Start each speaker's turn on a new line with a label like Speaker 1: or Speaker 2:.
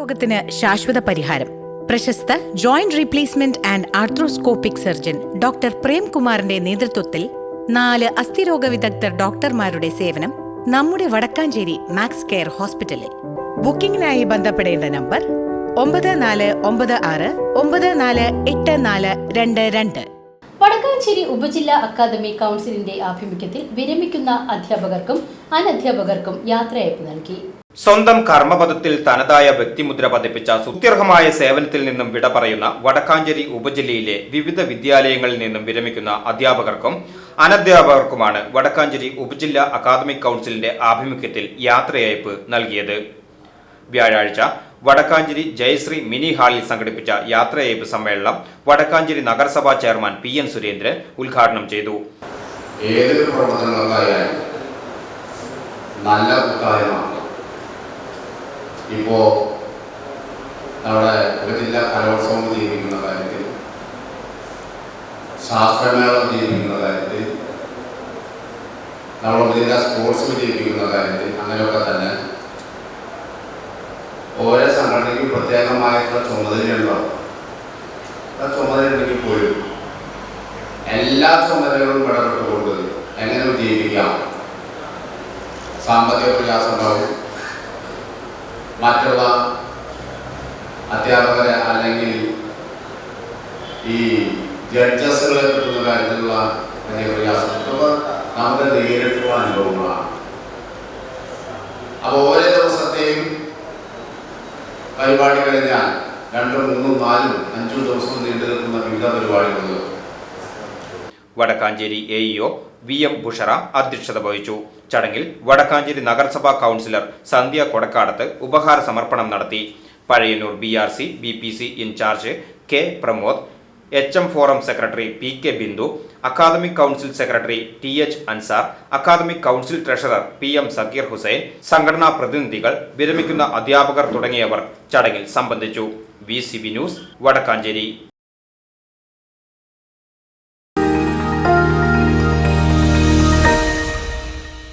Speaker 1: രോഗത്തിന് ശാശ്വത പരിഹാരം. പ്രശസ്ത joint replacement and arthroscopic surgeon doctor പ്രേംകുമാറിന്റെ നേതൃത്വത്തിൽ 4 അസ്ഥിരോഗ വിദഗ്ധർ ഡോക്ടർമാരുടെ സേവനം നമ്മുടെ വടക്കാഞ്ചേരി മാക്സ് കെയർ ഹോസ്പിറ്റലിൽ. ബുക്കിംഗിനായി ബന്ധപ്പെടേണ്ട നമ്പർ 9496948422.
Speaker 2: വടക്കാഞ്ചേരി ഉപജില്ലാ അക്കാദമി കൗൺസിലിന്റെ ആഭിമുഖ്യത്തിൽ വിരമിക്കുന്ന അധ്യാപകർക്കും അനധ്യാപകർക്കും യാത്രയയപ്പ് നൽകി.
Speaker 3: സ്വന്തം കർമ്മപഥത്തിൽ തനതായ വ്യക്തിമുദ്ര പതിപ്പിച്ച സുത്യർഹമായ സേവനത്തിൽ നിന്നും വിട പറയുന്ന വടക്കാഞ്ചേരി ഉപജില്ലയിലെ വിവിധ വിദ്യാലയങ്ങളിൽ നിന്നും വിരമിക്കുന്ന അധ്യാപകർക്കും അനധ്യാപകർക്കുമാണ് വടക്കാഞ്ചേരി ഉപജില്ലാ അക്കാദമിക് കൗൺസിലിന്റെ ആഭിമുഖ്യത്തിൽ യാത്രയയപ്പ് നൽകിയത്. വ്യാഴാഴ്ച വടക്കാഞ്ചേരി ജയശ്രീ മിനി ഹാളിൽ സംഘടിപ്പിച്ച യാത്രയയപ്പ് സമ്മേളനം വടക്കാഞ്ചേരി നഗരസഭാ ചെയർമാൻ PN സുരേന്ദ്രൻ ഉദ്ഘാടനം ചെയ്തു.
Speaker 4: ഏതൊരു പ്രവർത്തനങ്ങൾക്കായാലും നല്ല കൂട്ടായ്മ ഇപ്പോൾ നമ്മുടെ ഉപജില്ലാ കലോത്സവം ജീവിക്കുന്ന കാര്യത്തിൽ, ശാസ്ത്രമേളം ജീവിക്കുന്ന കാര്യത്തിൽ, നമ്മുടെ ഉപജില്ലാ സ്പോർട്സ് ജീവിക്കുന്ന കാര്യത്തിൽ, അങ്ങനെയൊക്കെ തന്നെ ഓരോ സംഘടനയ്ക്കും പ്രത്യേകമായിട്ടുള്ള ചുമതലയുണ്ടാവും. ആ ചുമതലയുണ്ടെങ്കിൽ പോലും എല്ലാ ചുമതലകളും ഇടപെട്ടുകൊണ്ട് എങ്ങനെ ജീവിക്കാം, സാമ്പത്തിക പ്രയാസം ഉണ്ടാവും, മറ്റുള്ള അധ്യാപകരെ അല്ലെങ്കിൽ ഈ ജഡ്ജസുകളെ കിട്ടുന്ന കാര്യത്തിലുള്ള വലിയ പ്രയാസം നമുക്ക് നേരിട്ടുള്ള അനുഭവങ്ങളാണ്. അപ്പോൾ ഓരോ ദിവസത്തെയും പരിപാടി കഴിഞ്ഞാൽ 2, 3, 4, 5 ദിവസം നീണ്ടു നിൽക്കുന്ന വിവിധ പരിപാടികൾ.
Speaker 3: വടക്കാഞ്ചേരി AEO VM ബുഷറ അധ്യക്ഷത വഹിച്ചു. ചടങ്ങിൽ വടക്കാഞ്ചേരി നഗരസഭാ കൗൺസിലർ സന്ധ്യ കൊടക്കാടത്ത് ഉപഹാര സമർപ്പണം നടത്തി. Pazhayannur BRC BPC in charge K Pramod, HM forum secretary PK Bindu, academic council secretary TH Ansar, academic council treasurer PM Zakir Hussain, സംഘടനാ പ്രതിനിധികൾ, വിരമിക്കുന്ന അധ്യാപകർ തുടങ്ങിയവർ ചടങ്ങിൽ സംബന്ധിച്ചു. VCB news Vadakkanchery.